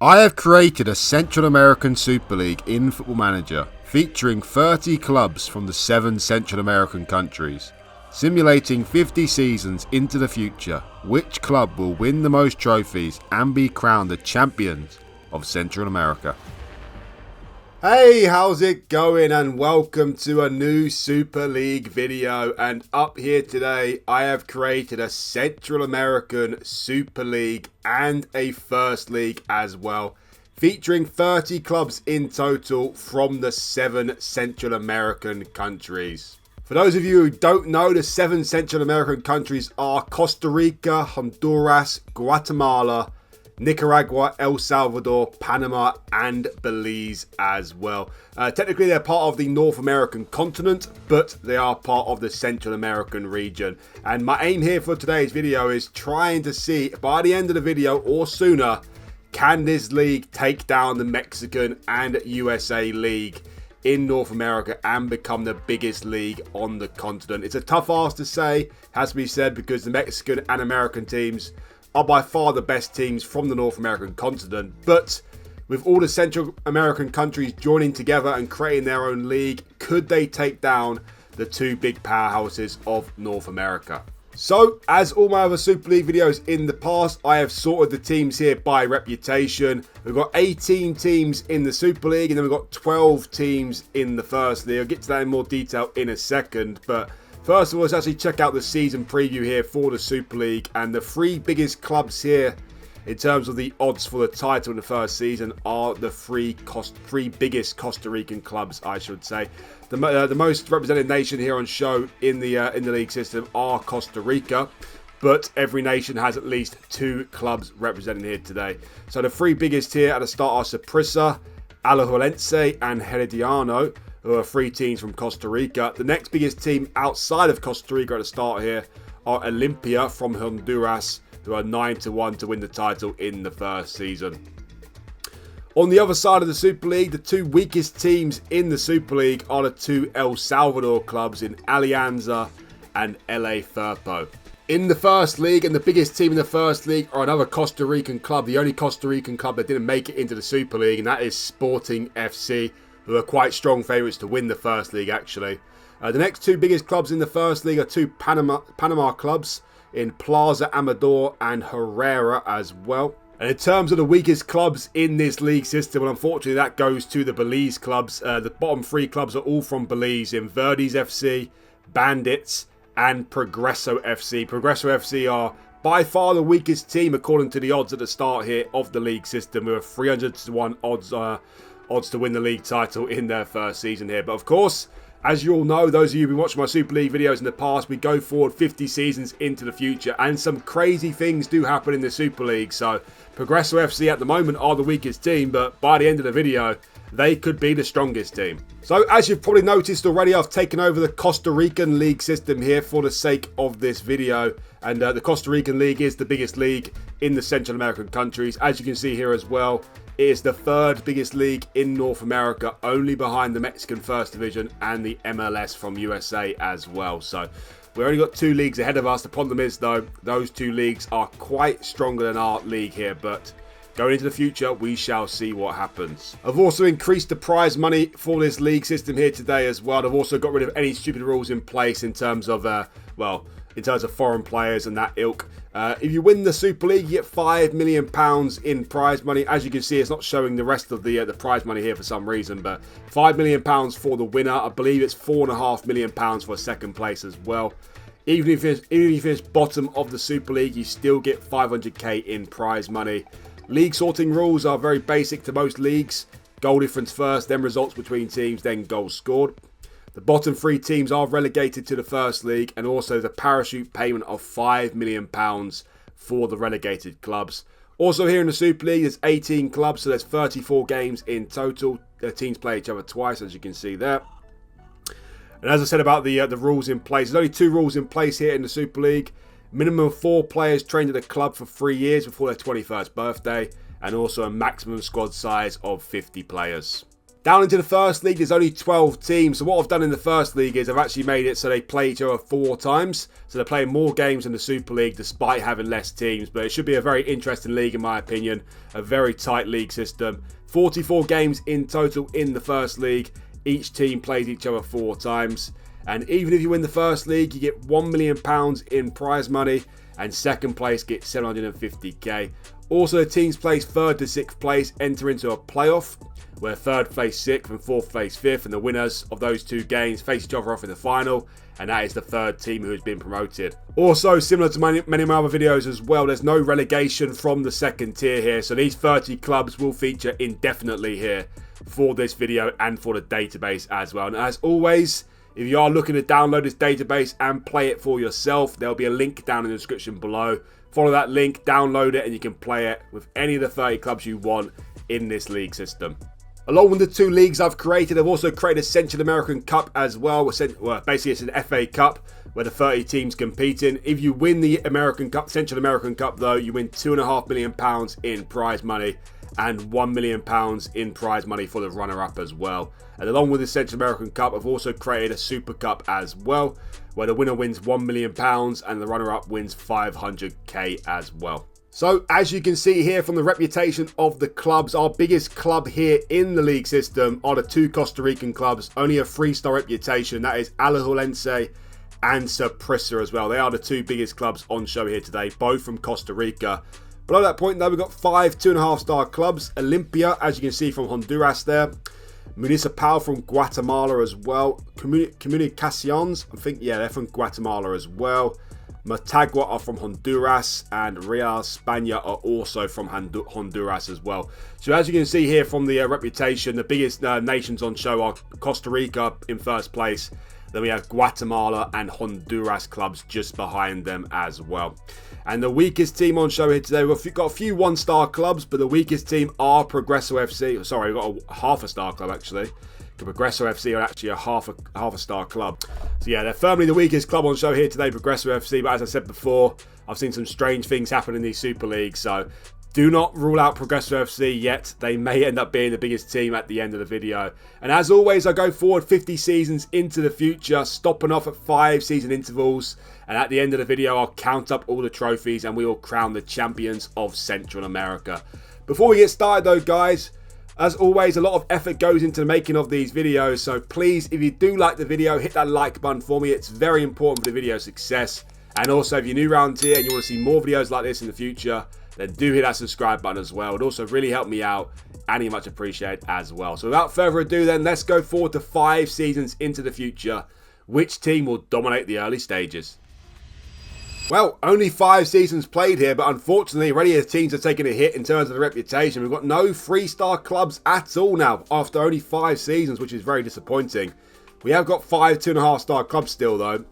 I have created a Central American Super League in Football Manager, featuring 30 clubs from the 7 Central American countries. Simulating 50 seasons into the future, which club will win the most trophies and be crowned the champions of Central America? Hey, how's it going, and welcome to a new Super League video. And up here today I have created a Central American Super League and a First League as well, featuring 30 clubs in total from the 7 Central American countries. For those of you who don't know, the 7 Central American countries are Costa Rica, Honduras, Guatemala, Nicaragua, El Salvador, Panama, and Belize as well. Technically, they're part of the North American continent, but they are part of the Central American region. And my aim here for today's video is trying to see, by the end of the video or sooner, can this league take down the Mexican and USA league in North America and become the biggest league on the continent. It's a tough ask to say, has to be said, because the Mexican and American teams are by far the best teams from the North American continent. But with all the Central American countries joining together and creating their own league, could they take down the 2 big powerhouses of North America? So, as all my other Super League videos in the past, I have sorted the teams here by reputation. We've got 18 teams in the Super League, and then we've got 12 teams in the First League. I'll get to that in more detail in a second, but first of all, let's actually check out the season preview here for the Super League. And the 3 biggest clubs here in terms of the odds for the title in the first season are the 3 biggest Costa Rican clubs, I should say. The most represented nation here on show in the league system are Costa Rica, but every nation has at least 2 clubs represented here today. So the 3 biggest here at the start are Saprissa, Alajuelense, and Herediano, who are 3 teams from Costa Rica. The next biggest team outside of Costa Rica at the start here are Olimpia from Honduras, who are 9-1 to win the title in the first season. On the other side of the Super League, the 2 weakest teams in the Super League are the 2 El Salvador clubs in Alianza and LA Firpo. In the First League, and the biggest team in the First League are another Costa Rican club, the only Costa Rican club that didn't make it into the Super League, and that is Sporting FC, who are quite strong favourites to win the First League, actually. The next 2 biggest clubs in the First League are 2 Panama clubs in Plaza Amador and Herrera as well. And in terms of the weakest clubs in this league system, well, unfortunately, that goes to the Belize clubs. The bottom 3 clubs are all from Belize, in Verdes FC, Bandits, and Progreso FC. Progreso FC are by far the weakest team according to the odds at the start here of the league system, with a 300-1 odds to win the league title in their first season here. But of course, as you all know, those of you who've been watching my Super League videos in the past, we go forward 50 seasons into the future, and some crazy things do happen in the Super League. So Progreso FC at the moment are the weakest team, but by the end of the video, they could be the strongest team. So as you've probably noticed already, I've taken over the Costa Rican league system here for the sake of this video. And the Costa Rican league is the biggest league in the Central American countries. As you can see here as well, it is the 3rd biggest league in North America, only behind the Mexican First Division and the MLS from USA as well. So we've only got 2 leagues ahead of us. The problem is, though, those 2 leagues are quite stronger than our league here, but going into the future, we shall see what happens. I've also increased the prize money for this league system here today as well. I've also got rid of any stupid rules in place in terms of, in terms of foreign players and that ilk. If you win the Super League, you get £5 million in prize money. As you can see, it's not showing the rest of the prize money here for some reason, but £5 million for the winner. I believe it's £4.5 million for second place as well. Even if you finish bottom of the Super League, you still get 500k in prize money. League sorting rules are very basic to most leagues. Goal difference first, then results between teams, then goals scored. The bottom 3 teams are relegated to the First League, and also the parachute payment of £5 million for the relegated clubs. Also here in the Super League, there's 18 clubs, so there's 34 games in total. The teams play each other twice, as you can see there. And as I said about the rules in place, there's only 2 rules in place here in the Super League. Minimum of 4 players trained at the club for 3 years before their 21st birthday, and also a maximum squad size of 50 players. Down into the first league, there's only 12 teams. So what I've done in the first league is I've actually made it so they play each other 4 times. So they're playing more games in the Super League despite having less teams. But it should be a very interesting league in my opinion. A very tight league system. 44 games in total in the first league. Each team plays each other 4 times. And even if you win the first league, you get £1 million in prize money. And second place gets 750k. Also, the teams placed 3rd to 6th place enter into a playoff, where 3rd place 6th and 4th place 5th, and the winners of those 2 games face each other off in the final, and that is the 3rd team who has been promoted. Also, similar to many of my other videos as well, there's no relegation from the 2nd tier here, so these 30 clubs will feature indefinitely here for this video and for the database as well. And as always, if you are looking to download this database and play it for yourself, there'll be a link down in the description below. Follow that link, download it, and you can play it with any of the 30 clubs you want in this league system. Along with the 2 leagues I've created, I've also created a Central American Cup as well. Well, basically it's an FA Cup where the 30 teams competing. If you win the American Cup, Central American Cup though, you win £2.5 million in prize money and £1 million in prize money for the runner-up as well. And along with the Central American Cup, I've also created a Super Cup as well, where the winner wins £1 million and the runner-up wins 500k as well. So, as you can see here from the reputation of the clubs, our biggest club here in the league system are the 2 Costa Rican clubs, only a 3-star reputation, that is Alajuelense and Saprissa as well. They are the 2 biggest clubs on show here today, both from Costa Rica. Below that point though, we've got 5 2.5-star clubs. Olympia, as you can see from Honduras there. Municipal from Guatemala as well. Comunicaciones, I think, yeah, they're from Guatemala as well. Motagua are from Honduras, and Real España are also from Honduras as well. So as you can see here from the reputation, the biggest nations on show are Costa Rica in first place. Then we have Guatemala and Honduras clubs just behind them as well. And the weakest team on show here today, we've got a few 1-star clubs, but the weakest team are Progreso FC. Sorry, we've got a half-a-star club actually. Progreso FC are actually a half a star club. So yeah, they're firmly the weakest club on show here today, Progreso FC. But as I said before, I've seen some strange things happen in these Super Leagues. So do not rule out Progreso FC yet. They may end up being the biggest team at the end of the video. And as always, I go forward 50 seasons into the future, stopping off at 5 season intervals. And at the end of the video, I'll count up all the trophies and we will crown the champions of Central America. Before we get started though, guys, as always, a lot of effort goes into the making of these videos, so please, if you do like the video, hit that like button for me. It's very important for the video success. And also, if you're new around here and you want to see more videos like this in the future, then do hit that subscribe button as well. It also really help me out and you much appreciate as well. So without further ado then, let's go forward to 5 seasons into the future. Which team will dominate the early stages? Well, only 5 seasons played here, but unfortunately, already the teams are taking a hit in terms of the reputation. We've got no 3-star clubs at all now after only 5 seasons, which is very disappointing. We have got 5 2.5-star clubs still, though.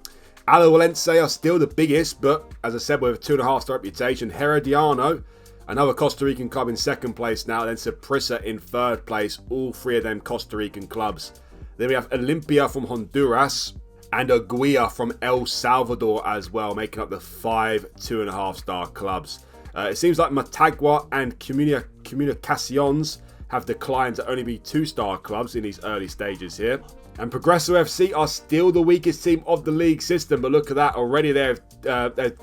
Alajuelense are still the biggest, but as I said, with a 2.5-star reputation. Herediano, another Costa Rican club in 2nd place now. Then Saprissa in 3rd place. All 3 of them Costa Rican clubs. Then we have Olympia from Honduras. And Aguila from El Salvador as well, making up the 5 2.5-star clubs. It seems like Motagua and Comunicaciones have declined to only be 2-star clubs in these early stages here. And Progreso FC are still the weakest team of the league system, but look at that, already they've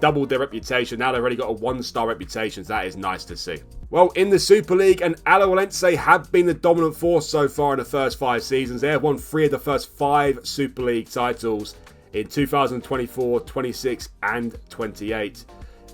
doubled their reputation. Now they've already got a 1-star reputation, so that is nice to see. Well, in the Super League, and Alajuelense have been the dominant force so far in the first 5 seasons. They have won 3 of the first 5 Super League titles in 2024, 26 and 28.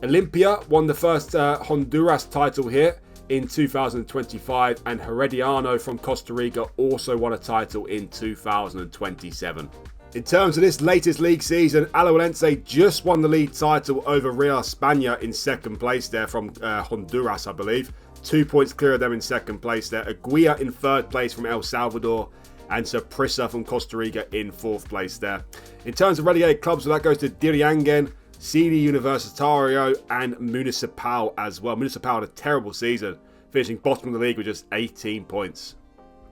Olympia won the first Honduras title here in 2025, and Herediano from Costa Rica also won a title in 2027. In terms of this latest league season, Alajuelense just won the league title over Real España in 2nd place there from Honduras, I believe. 2 points clear of them in 2nd place there. Aguila in 3rd place from El Salvador, and Saprissa from Costa Rica in 4th place there. In terms of relegated clubs, so that goes to Diriangen, CD Universitario and Municipal as well. Municipal had a terrible season, finishing bottom of the league with just 18 points.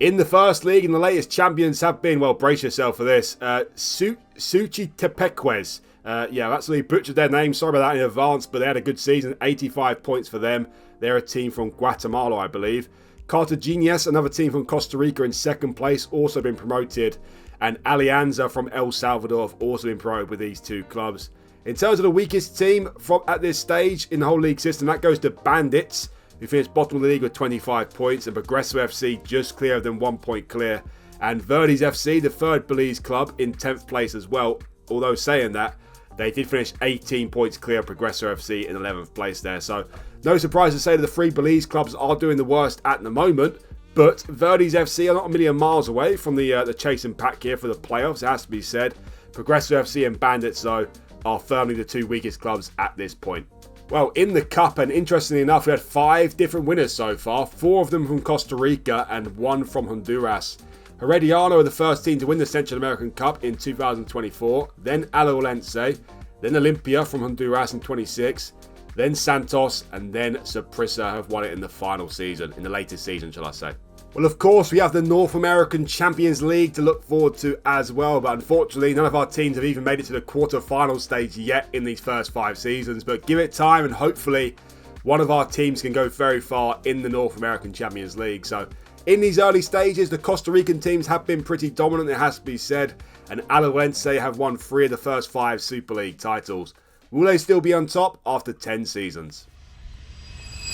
In the first league, and the latest champions have been, well, brace yourself for this, Suchitepeques. Yeah, I've actually butchered their name. Sorry about that in advance, but they had a good season. 85 points for them. They're a team from Guatemala, I believe. Cartagenas, another team from Costa Rica, in second place, also been promoted. And Alianza from El Salvador have also been promoted with these two clubs. In terms of the weakest team at this stage in the whole league system, that goes to Bandits, who finished bottom of the league with 25 points, and Progreso FC just clear of them, 1 point clear. And Verdes FC, the third Belize club, in 10th place as well. Although saying that, they did finish 18 points clear of Progreso FC in 11th place there. So no surprise to say that the three Belize clubs are doing the worst at the moment. But Verdes FC are not a million miles away from the chasing pack here for the playoffs, it has to be said. Progreso FC and Bandits, though, are firmly the two weakest clubs at this point. Well, in the Cup, and interestingly enough, we had 5 different winners so far. 4 of them from Costa Rica and 1 from Honduras. Herediano are the first team to win the Central American Cup in 2024. Then Alajuelense, then Olimpia from Honduras in 26. Then Santos, and then Saprissa have won it in the final season, in the latest season, shall I say. Well, of course, we have the North American Champions League to look forward to as well, but unfortunately, none of our teams have even made it to the quarter-final stage yet in these first 5 seasons. But give it time, and hopefully, one of our teams can go very far in the North American Champions League. So, in these early stages, the Costa Rican teams have been pretty dominant, it has to be said, and Alajuelense have won 3 of the first 5 Super League titles. Will they still be on top after 10 seasons?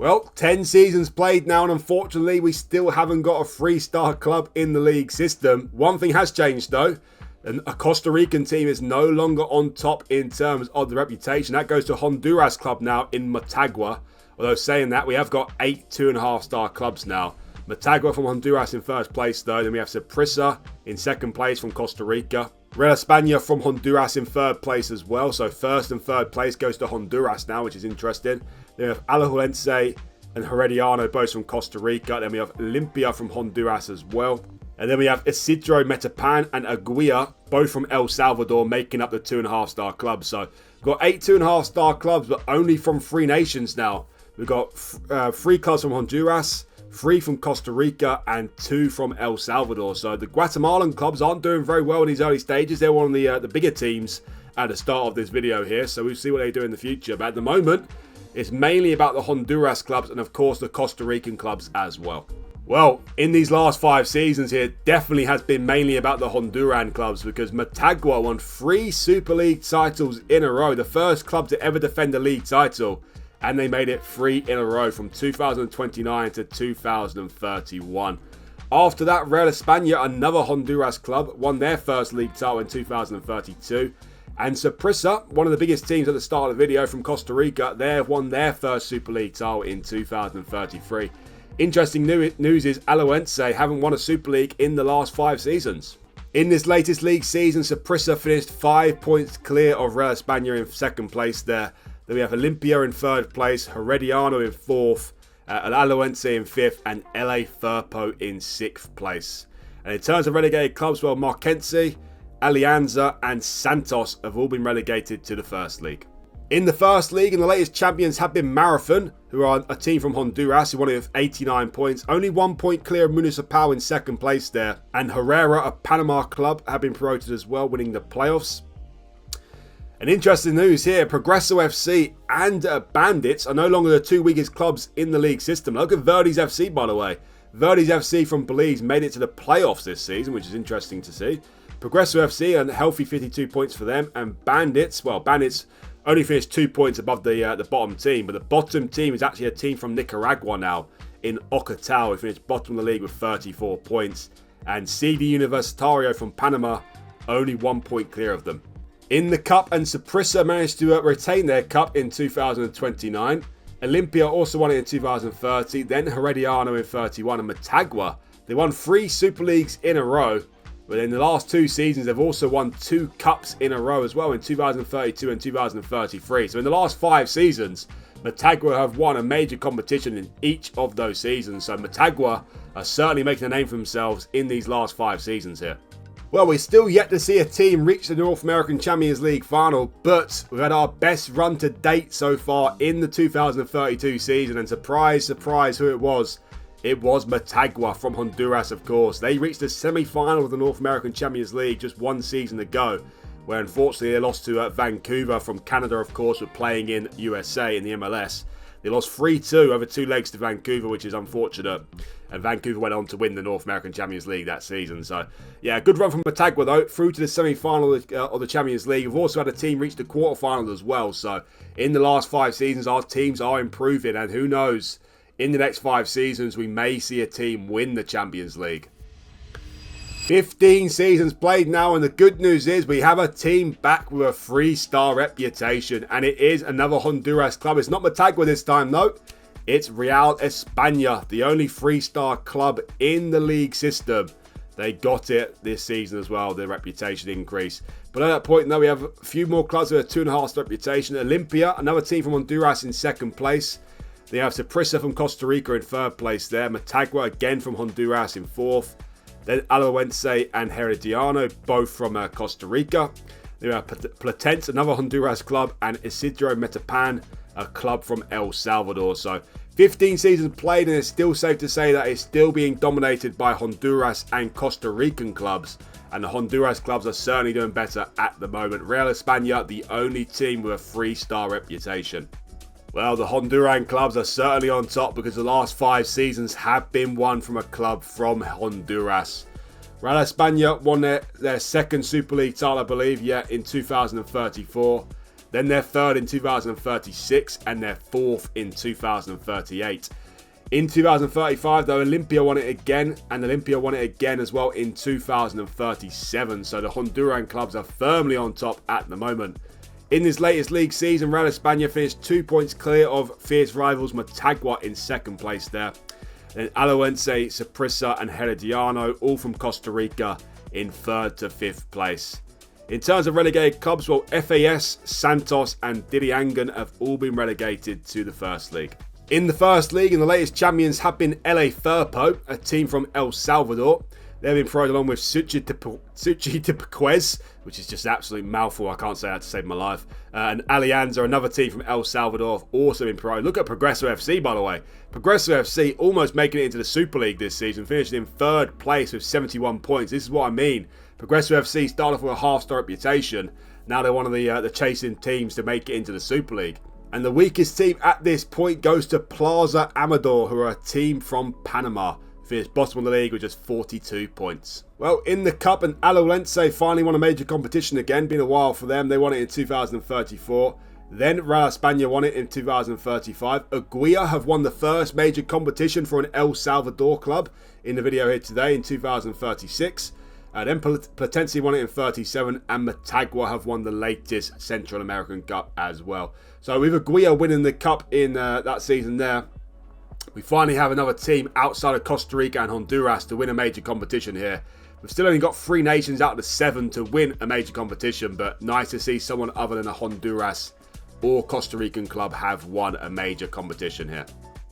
Well, 10 seasons played now, and unfortunately, we still haven't got a 3-star club in the league system. One thing has changed, though, and a Costa Rican team is no longer on top in terms of the reputation. That goes to Honduras club now in Motagua. Although saying that, we have got 8 2.5-star clubs now. Motagua from Honduras in first place, though. Then we have Saprissa in second place from Costa Rica. Real España from Honduras in third place as well. So first and third place goes to Honduras now, which is interesting. Then we have Alajuelense and Herediano, both from Costa Rica. Then we have Olimpia from Honduras as well. And then we have Isidro Metapan and Aguila, both from El Salvador, making up the 2.5-star clubs. So we've got 8 2.5-star clubs, but only from 3 nations now. We've got 3 clubs from Honduras, 3 from Costa Rica, and 2 from El Salvador. So the Guatemalan clubs aren't doing very well in these early stages. They're one of the bigger teams at the start of this video here. So we'll see what they do in the future. But at the moment, it's mainly about the Honduras clubs and, of course, the Costa Rican clubs as well. Well, in these last 5 seasons here, definitely has been mainly about the Honduran clubs, because Motagua won 3 Super League titles in a row. The first club to ever defend a league title. And they made it 3 in a row from 2029 to 2031. After that, Real España, another Honduras club, won their first league title in 2032. And Saprissa, one of the biggest teams at the start of the video from Costa Rica, they have won their first Super League title in 2033. Interesting news is Alajuelense haven't won a Super League in the last 5 seasons. In this latest league season, Saprissa finished 5 points clear of Real España in second place there. Then we have Olimpia in third place, Herediano in fourth, Alajuelense in fifth, and LA Firpo in 6th place. And in terms of relegated clubs, well, Marquense, Alianza, and Santos have all been relegated to the first league. In the first league, and the latest champions have been Marathon, who are a team from Honduras, who won it with 89 points. Only 1 point clear of Municipal in second place there. And Herrera, a Panama club, have been promoted as well, winning the playoffs. And interesting news here, Progreso FC and Bandits are no longer the 2 weakest clubs in the league system. Look at Verdes FC, by the way. Verdes FC from Belize made it to the playoffs this season, which is interesting to see. Progreso FC, a healthy 52 points for them. And Bandits, well, Bandits only finished 2 points above the bottom team. But the bottom team is actually a team from Nicaragua now in Ocotal, who finished bottom of the league with 34 points. And CD Universitario from Panama, only 1 point clear of them. In the Cup, and Saprissa managed to retain their Cup in 2029. Olimpia also won it in 2030. Then Herediano in 31. And Motagua, they won 3 Super Leagues in a row. But in the last 2 seasons, they've also won 2 Cups in a row as well, in 2032 and 2033. So in the last 5 seasons, Motagua have won a major competition in each of those seasons. So Motagua are certainly making a name for themselves in these last 5 seasons here. Well, we're still yet to see a team reach the North American Champions League final, but we've had our best run to date so far in the 2032 season, and surprise, surprise, who it was. It was Motagua from Honduras, of course. They reached the semi-final of the North American Champions League just 1 season ago, where unfortunately they lost to Vancouver from Canada, of course, but playing in USA in the MLS. They lost 3-2 over 2 legs to Vancouver, which is unfortunate. And Vancouver went on to win the North American Champions League that season. So, yeah, good run from Motagua, though, through to the semi-final of the Champions League. We've also had a team reach the quarterfinals as well. So, in the last 5 seasons, our teams are improving. And who knows, in the next 5 seasons, we may see a team win the Champions League. 15 seasons played now, and the good news is we have a team back with a 3-star reputation. And it is another Honduras club. It's not Motagua this time, though. It's Real España, the only 3-star club in the league system. They got it this season as well, their reputation increase. But at that point, now we have a few more clubs with a 2.5-star reputation. Olympia, another team from Honduras in 2nd place. They have Saprissa from Costa Rica in 3rd place there. Motagua again from Honduras in 4th. Then Alajuelense and Herediano, both from Costa Rica. They have Platense, another Honduras club, and Isidro Metapan, a club from El Salvador. So 15 seasons played, and it's still safe to say that it's still being dominated by Honduras and Costa Rican clubs. And the Honduras clubs are certainly doing better at the moment. Real España, the only team with a 3-star reputation. Well, the Honduran clubs are certainly on top because the last 5 seasons have been won from a club from Honduras. Real España won their 2nd Super League title, I believe, in 2034. Then their 3rd in 2036 and their 4th in 2038. In 2035, though, Olympia won it again, and Olympia won it again as well in 2037. So the Honduran clubs are firmly on top at the moment. In this latest league season, Real España finished 2 points clear of fierce rivals Motagua in 2nd place there. Then Alajuelense, Saprissa and Herediano, all from Costa Rica, in 3rd to 5th place. In terms of relegated clubs, well, FAS, Santos and Diriangan have all been relegated to the 1st league. In the 1st league, and the latest champions have been LA Firpo, a team from El Salvador. They've been promoted along with Suchitepeques, which is just an absolute mouthful. I can't say that to save my life. And Alianza, another team from El Salvador, have also been promoted. Look at Progreso FC, by the way. Progreso FC almost making it into the Super League this season, finishing in 3rd place with 71 points. This is what I mean. Progreso FC started off with a 1/2-star reputation. Now they're one of the chasing teams to make it into the Super League. And the weakest team at this point goes to Plaza Amador, who are a team from Panama. Finished bottom of the league with just 42 points. Well, in the Cup, and Alajuelense finally won a major competition again. Been a while for them. They won it in 2034. Then Real España won it in 2035. Aguila have won the first major competition for an El Salvador club in the video here today in 2036. Then Platense won it in 37, and Motagua have won the latest Central American Cup as well. So with Aguila winning the Cup in that season there, we finally have another team outside of Costa Rica and Honduras to win a major competition here. We've still only got 3 nations out of the 7 to win a major competition, but nice to see someone other than a Honduras or Costa Rican club have won a major competition here.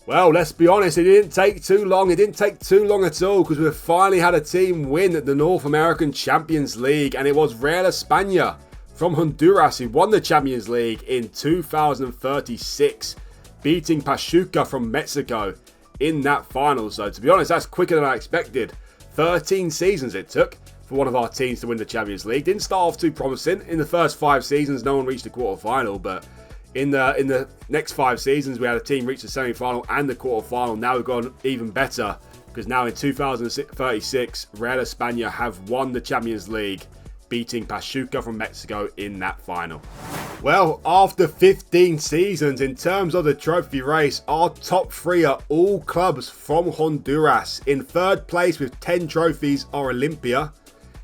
Well, let's be honest, it didn't take too long. It didn't take too long at all because we've finally had a team win the North American Champions League, and it was Real España from Honduras who won the Champions League in 2036. Beating Pachuca from Mexico in that final. So to be honest, that's quicker than I expected. 13 seasons it took for one of our teams to win the Champions League. Didn't start off too promising. In the first 5 seasons, no one reached the quarter-final, but in the next 5 seasons, we had a team reach the semi-final and the quarter-final. Now we've gone even better because now in 2036, Real España have won the Champions League, beating Pachuca from Mexico in that final. Well, after 15 seasons, in terms of the trophy race, our top 3 are all clubs from Honduras. In 3rd place with 10 trophies are Olympia.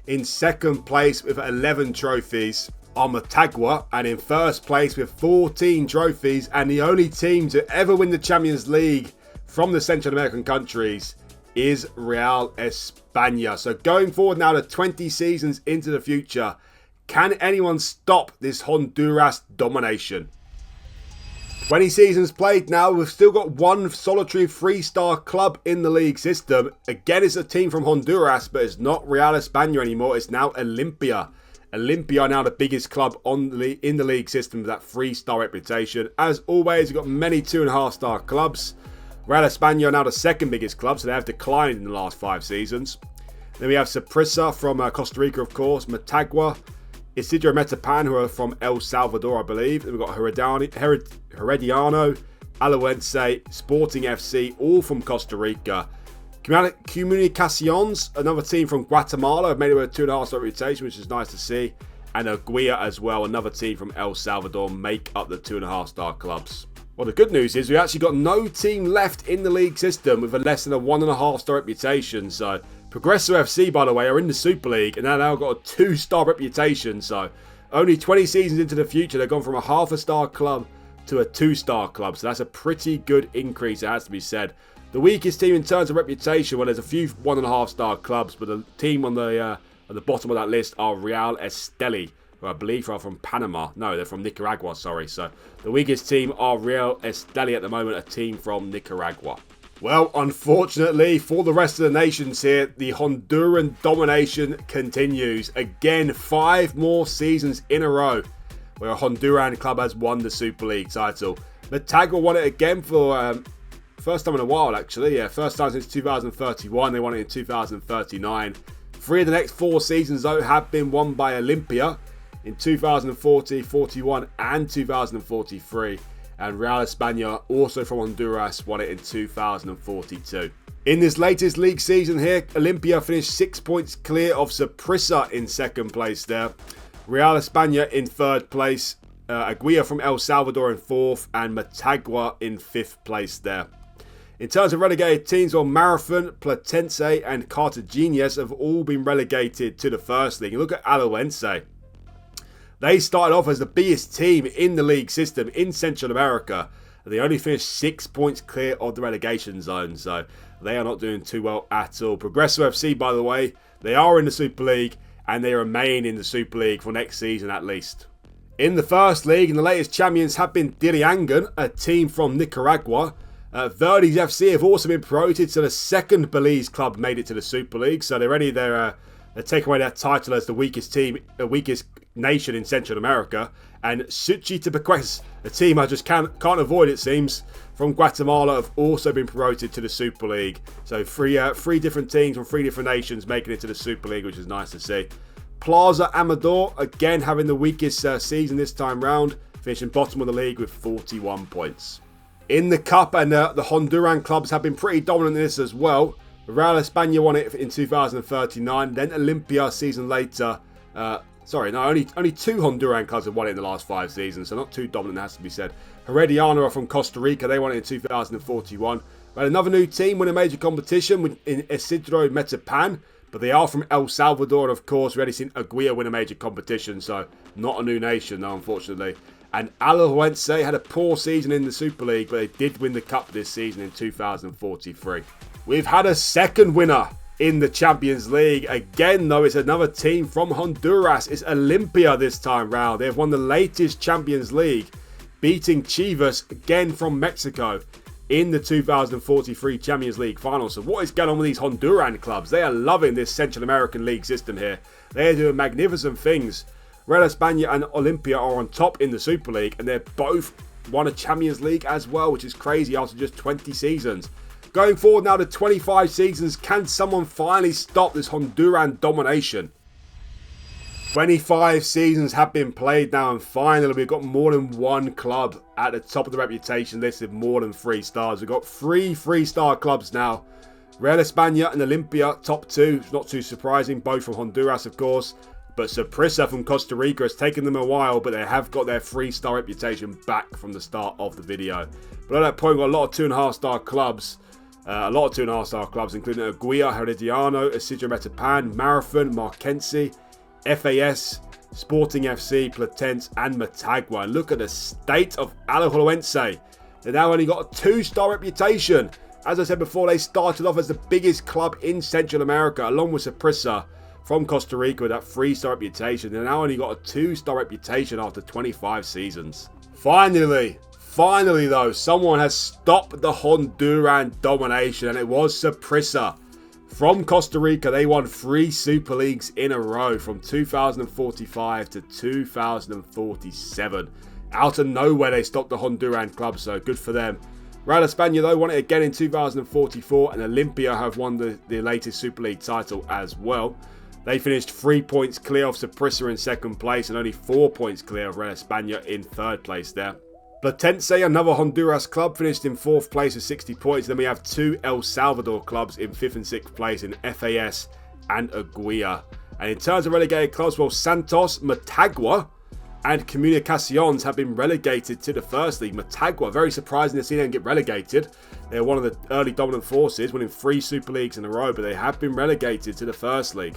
In 2nd place with 11 trophies are Motagua. And in 1st place with 14 trophies and the only team to ever win the Champions League from the Central American countries is Real España. So going forward now to 20 seasons into the future, can anyone stop this Honduras domination? 20 seasons played now, we've still got one solitary 3-star club in the league system. Again, it's a team from Honduras, but it's not Real España anymore, it's now Olympia. Olympia are now the biggest club in the league system with that 3-star reputation. As always, we've got many 2.5-star clubs. Real España are now the 2nd biggest club, so they have declined in the last 5 seasons. Then we have Saprissa from Costa Rica, of course, Motagua, Isidro Metapan, who are from El Salvador, I believe. Then we've got Herediano, Alajuelense, Sporting FC, all from Costa Rica. Comunicaciones, another team from Guatemala, have made it with a 2.5-star reputation, which is nice to see. And Aguirre as well, another team from El Salvador, make up the 2.5-star clubs. Well, the good news is we actually got no team left in the league system with a less than a 1.5-star reputation. So Progresso FC, by the way, are in the Super League and they've now got a 2-star reputation. So only 20 seasons into the future, they've gone from a 1/2-star club to a 2-star club. So that's a pretty good increase, it has to be said. The weakest team in terms of reputation, well, there's a few 1.5-star clubs, but the team on the at the bottom of that list are Real Esteli, who I believe are from Panama. No, they're from Nicaragua, sorry. So the weakest team are Real Esteli at the moment, a team from Nicaragua. Well, unfortunately for the rest of the nations here, the Honduran domination continues. Again, 5 more seasons in a row where a Honduran club has won the Super League title. Motagua won it again for first time in a while, actually. Yeah, first time since 2031. They won it in 2039. 3 of the next 4 seasons, though, have been won by Olimpia in 2040, 41 and 2043. And Real España, also from Honduras, won it in 2042. In this latest league season here, Olimpia finished 6 points clear of Saprissa in second place there. Real España in third place. Aguirre from El Salvador in fourth. And Motagua in fifth place there. In terms of relegated teams, well, Marathon, Platense and Cartagenas have all been relegated to the first league. And look at Alajuelense. They started off as the biggest team in the league system in Central America. They only finished 6 points clear of the relegation zone. So they are not doing too well at all. Progresso FC, by the way, they are in the Super League. And they remain in the Super League for next season at least. In the first league, and the latest champions have been Diliangan, a team from Nicaragua. Verdes FC have also been promoted to the second Belize club made it to the Super League. So they're taking away their title as the weakest team, weakest nation in Central America. And Suchitepeques, a team I just can't avoid, it seems, from Guatemala, have also been promoted to the Super League. So three different teams from 3 different nations making it to the Super League, which is nice to see. Plaza Amador, again having the weakest season this time round, finishing bottom of the league with 41 points. In the Cup, and the Honduran clubs have been pretty dominant in this as well. Real España won it in 2039, then Olimpia a season later. Only 2 Honduran clubs have won it in the last 5 seasons, so not too dominant, has to be said. Herediano are from Costa Rica, they won it in 2041. We had another new team win a major competition in Isidro Metapan, but they are from El Salvador, and of course, we already seen Aguirre win a major competition, so not a new nation, though, unfortunately. And Alajuelense had a poor season in the Super League, but they did win the Cup this season in 2043. We've had a second winner in the Champions League. Again, though, it's another team from Honduras. It's Olimpia this time round. They've won the latest Champions League, beating Chivas, again from Mexico, in the 2043 Champions League final. So what is going on with these Honduran clubs? They are loving this Central American league system here. They are doing magnificent things. Real España and Olimpia are on top in the Super League, and they're both won a Champions League as well, which is crazy after just 20 seasons. Going forward now to 25 seasons, can someone finally stop this Honduran domination? 25 seasons have been played now, and finally we've got more than one club at the top of the reputation list with more than 3 stars. We've got 3 3-star clubs now. Real España and Olimpia, top 2. It's not too surprising, both from Honduras, of course. But Saprissa from Costa Rica has taken them a while, but they have got their 3-star reputation back from the start of the video. But at that point, we've got a lot of 2.5-star clubs. Including Aguirre, Herediano, Isidro Metapan, Marathon, Marquense, FAS, Sporting FC, Platense, and Motagua. And look at the state of Alajuelense. They've now only got a 2-star reputation. As I said before, they started off as the biggest club in Central America, along with Saprissa from Costa Rica with that 3-star reputation. They've now only got a 2-star reputation after 25 seasons. Finally though, someone has stopped the Honduran domination, and it was Saprissa. From Costa Rica, they won 3 Super Leagues in a row from 2045 to 2047. Out of nowhere, they stopped the Honduran club, so good for them. Real España, though, won it again in 2044, and Olimpia have won the latest Super League title as well. They finished 3 points clear of Saprissa in second place, and only 4 points clear of Real España in third place there. Platense, another Honduras club, finished in 4th place with 60 points. Then we have 2 El Salvador clubs in 5th and 6th place in FAS and Aguila. And in terms of relegated clubs, well, Santos, Motagua and Comunicaciones have been relegated to the First League. Motagua, very surprising to see them get relegated. They're one of the early dominant forces, winning 3 Super Leagues in a row, but they have been relegated to the First League.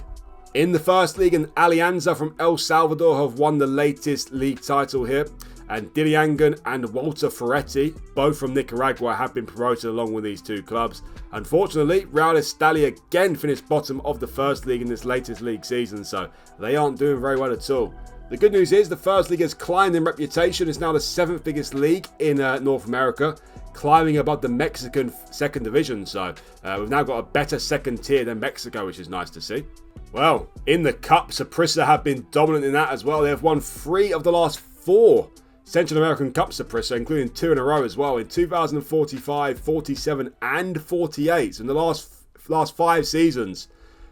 In the First League, an Alianza from El Salvador have won the latest league title here. And Diliangan and Walter Ferretti, both from Nicaragua, have been promoted along with these 2 clubs. Unfortunately, Real Estelí again finished bottom of the First League in this latest league season, so they aren't doing very well at all. The good news is the First League has climbed in reputation. It's now the 7th biggest league in North America, climbing above the Mexican 2nd division. So we've now got a better second tier than Mexico, which is nice to see. Well, in the Cup, Saprissa have been dominant in that as well. They have won 3 of the last 4 Central American Cup, Saprissa, including 2 in a row as well, in 2045, 47 and 48. So in the last 5 seasons,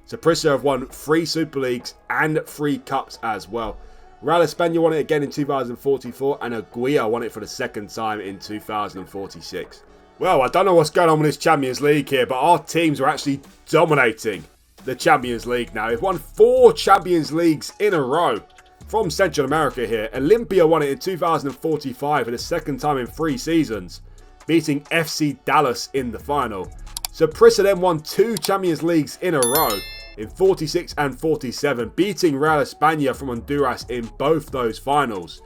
Saprissa have won 3 Super Leagues and 3 Cups as well. Real España won it again in 2044 and Aguila won it for the 2nd time in 2046. Well, I don't know what's going on with this Champions League here, but our teams are actually dominating the Champions League now. We've won 4 Champions Leagues in a row from Central America here. Olympia won it in 2045 for the 2nd time in 3 seasons, beating FC Dallas in the final. Saprissa then won 2 Champions Leagues in a row in 46 and 47, beating Real España from Honduras in both those finals.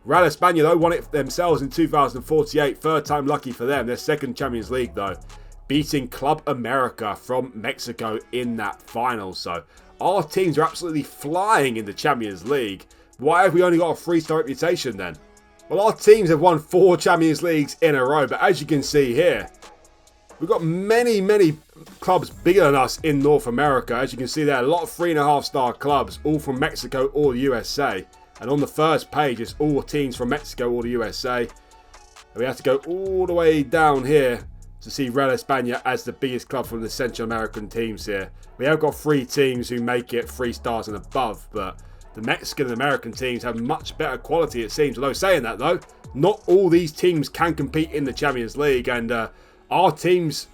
Real España, though, won it themselves in 2048, 3rd time lucky for them, their 2nd Champions League, though, beating Club America from Mexico in that final. So our teams are absolutely flying in the Champions League. Why have we only got a 3-star reputation then? Well, our teams have won 4 Champions Leagues in a row, but as you can see here, we've got many clubs bigger than us in North America. As you can see there, a lot of 3.5-star clubs, all from Mexico or the USA. And on the first page, it's all teams from Mexico or the USA. And we have to go all the way down here to see Real España as the biggest club from the Central American teams here. We have got 3 teams who make it 3 stars and above, but the Mexican and American teams have much better quality, it seems. Although saying that, though, not all these teams can compete in the Champions League, and our teams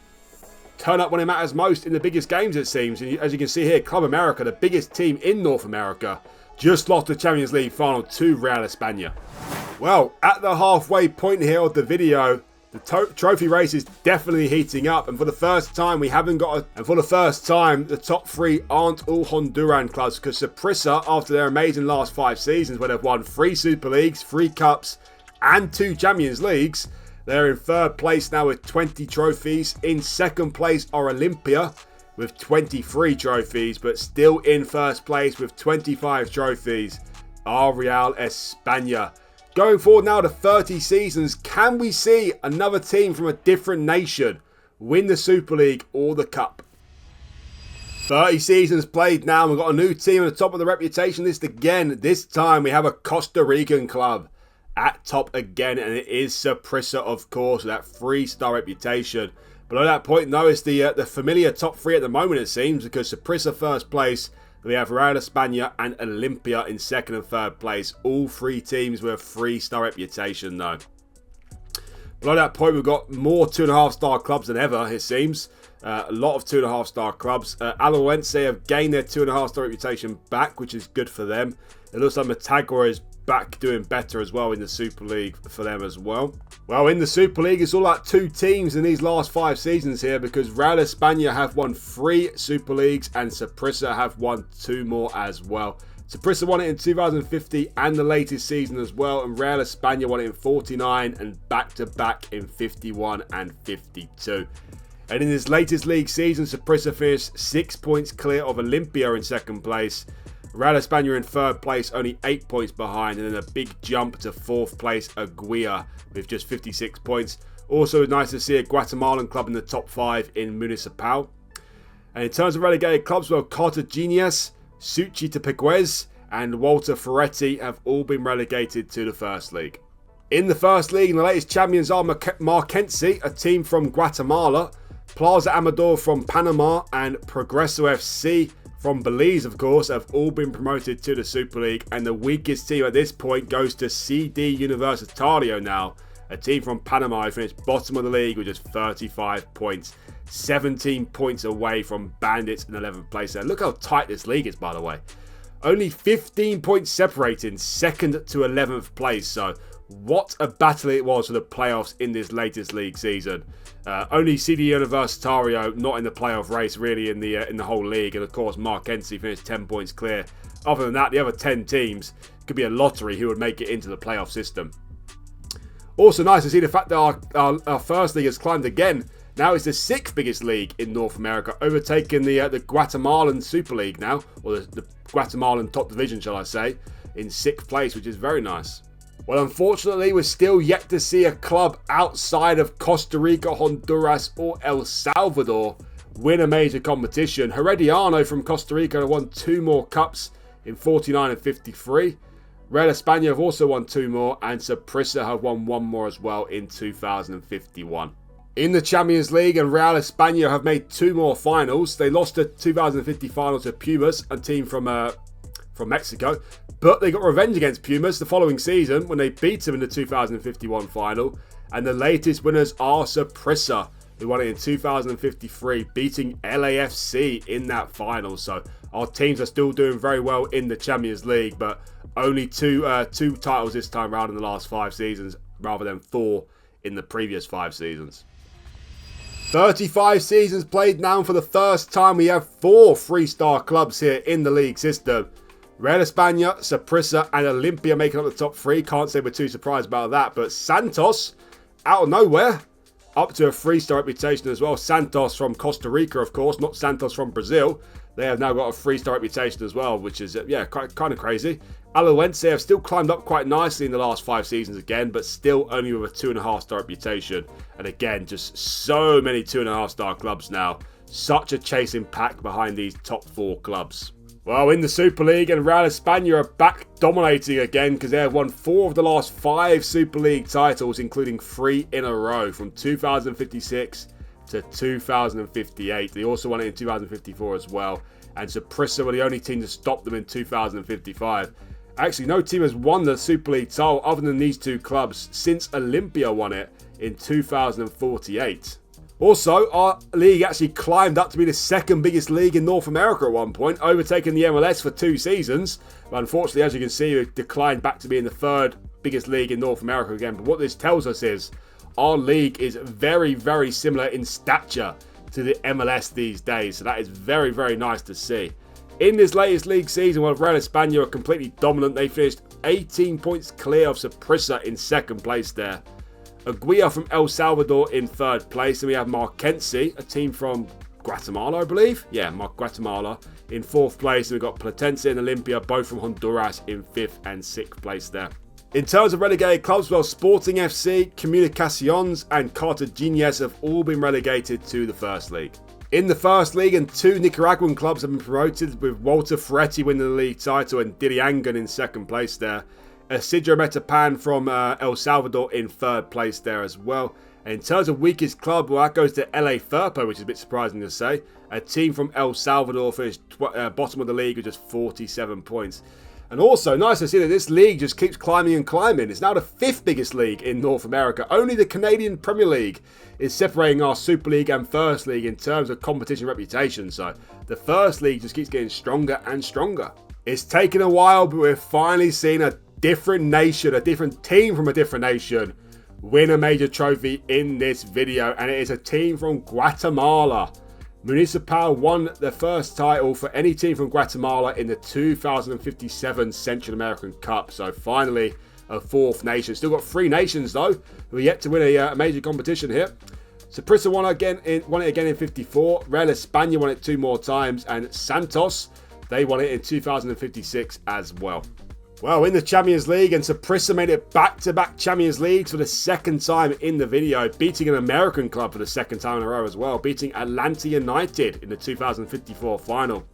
turn up when it matters most in the biggest games, it seems. And as you can see here, Club America, the biggest team in North America, just lost the Champions League final to Real España. Well, at the halfway point here of the video, the trophy race is definitely heating up, and for the first time the top 3 aren't all Honduran clubs, because Saprissa, after their amazing last 5 seasons where they've won 3 Super Leagues, 3 Cups and 2 Champions Leagues, they're in 3rd place now with 20 trophies. In 2nd place are Olympia with 23 trophies, but still in 1st place with 25 trophies are Real España. Going forward now to 30 seasons, can we see another team from a different nation win the Super League or the Cup? 30 seasons played now, and we've got a new team at the top of the reputation list again. This time we have a Costa Rican club at top again, and it is Saprissa, of course, with that 3-star reputation. Below that point, though, is the familiar top 3 at the moment, it seems, because Saprissa 1st place, we have Real España and Olympia in 2nd and 3rd place. All 3 teams with a 3-star reputation, though. Below that point, we've got more 2.5-star clubs than ever, it seems. A lot of 2.5-star clubs. Alajuelense have gained their 2.5-star reputation back, which is good for them. It looks like Motagua is back doing better as well in the Super League for them as well. Well, in the Super League, it's all like 2 teams in these last 5 seasons here, because Real España have won 3 Super Leagues and Saprissa have won 2 more as well. Saprissa won it in 2050 and the latest season as well, and Real España won it in 49 and back-to-back in 51 and 52. And in this latest league season, Saprissa finished 6 points clear of Olympia in 2nd place. Real España in 3rd place, only 8 points behind, and then a big jump to 4th place, Aguila, with just 56 points. Also nice to see a Guatemalan club in the top 5 in Municipal. And in terms of relegated clubs, well, Cartagena, Suchi Tepecuez and Walter Ferretti have all been relegated to the First League. In the First League, the latest champions are Marquense, a team from Guatemala, Plaza Amador from Panama, and Progreso FC from Belize, of course, have all been promoted to the Super League, and the weakest team at this point goes to CD Universitario now, A team from Panama who finished bottom of the league with just 35 points. 17 points away from Bandits in 11th place there. Look how tight this league is, by the way. Only 15 points separating 2nd to 11th place. So what a battle it was for the playoffs in this latest league season. Only CD Universitario not in the playoff race really in the whole league. And of course, Marquense finished 10 points clear. Other than that, the other 10 teams could be a lottery who would make it into the playoff system. Also nice to see the fact that our first league has climbed again. Now it's the 6th biggest league in North America, overtaking the Guatemalan Super League now, or the Guatemalan top division, shall I say, in 6th place, which is very nice. Well, unfortunately, we're still yet to see a club outside of Costa Rica, Honduras, or El Salvador win a major competition. Herediano from Costa Rica won 2 more cups in 49 and 53. Real España have also won 2 more, and Saprissa have won 1 more as well in 2051. In the Champions League, and Real España have made 2 more finals. They lost the 2050 final to Pumas, a team from Mexico, but they got revenge against Pumas the following season when they beat them in the 2051 final. And the latest winners are Saprissa, who won it in 2053, beating LAFC in that final. So our teams are still doing very well in the Champions League, but only two titles this time around in the last 5 seasons, rather than 4 in the previous 5 seasons. 35 seasons played now. For the first time, we have 4 3-star clubs here in the league system. Real España, Saprissa, and Olimpia making up the top 3. Can't say we're too surprised about that. But Santos, out of nowhere, up to a 3-star reputation as well. Santos from Costa Rica, of course, not Santos from Brazil. They have now got a 3-star reputation as well, which is, kind of crazy. Alajuelense have still climbed up quite nicely in the last 5 seasons again, but still only with a 2.5-star reputation. And again, just so many 2.5-star clubs now. Such a chasing pack behind these top 4 clubs. Well, in the Super League, and Real España are back dominating again because they have won 4 of the last 5 Super League titles, including 3 in a row from 2056 to 2058. They also won it in 2054 as well. And Saprissa were the only team to stop them in 2055. Actually, no team has won the Super League title other than these 2 clubs since Olimpia won it in 2048. Also, our league actually climbed up to be the 2nd biggest league in North America at one point, overtaking the MLS for 2 seasons. But unfortunately, as you can see, we've declined back to being the 3rd biggest league in North America again. But what this tells us is our league is very, very similar in stature to the MLS these days. So that is very, very nice to see. In this latest league season, while Real España are completely dominant, they finished 18 points clear of Saprissa in 2nd place there. Aguila from El Salvador in 3rd place. And we have Marquense, a team from Guatemala, I believe. Yeah, Guatemala in 4th place. And we've got Platense and Olimpia, both from Honduras, in 5th and 6th place there. In terms of relegated clubs, well, Sporting FC, Comunicaciones and Cartaginés have all been relegated to the First League. In the First League, and 2 Nicaraguan clubs have been promoted, with Walter Ferretti winning the league title and Diriangan in 2nd place there. Isidro Metapan from El Salvador in 3rd place there as well. And in terms of weakest club, well, that goes to LA Firpo, which is a bit surprising to say. A team from El Salvador finished bottom of the league with just 47 points. And also, nice to see that this league just keeps climbing and climbing. It's now the 5th biggest league in North America. Only the Canadian Premier League is separating our Super League and First League in terms of competition reputation. So the First League just keeps getting stronger and stronger. It's taken a while, but we're finally seeing a different nation, a different team from a different nation, win a major trophy in this video. And it is a team from Guatemala. Municipal won their first title for any team from Guatemala in the 2057 Central American Cup. So finally, a 4th nation. Still got 3 nations though, who are yet to win a major competition here. Saprissa won it again in 54. Real España won it 2 more times. And Santos, they won it in 2056 as well. Well, in the Champions League, and Saprissa made it back-to-back Champions Leagues for the 2nd time in the video, beating an American club for the 2nd time in a row as well, beating Atlanta United in the 2054 final.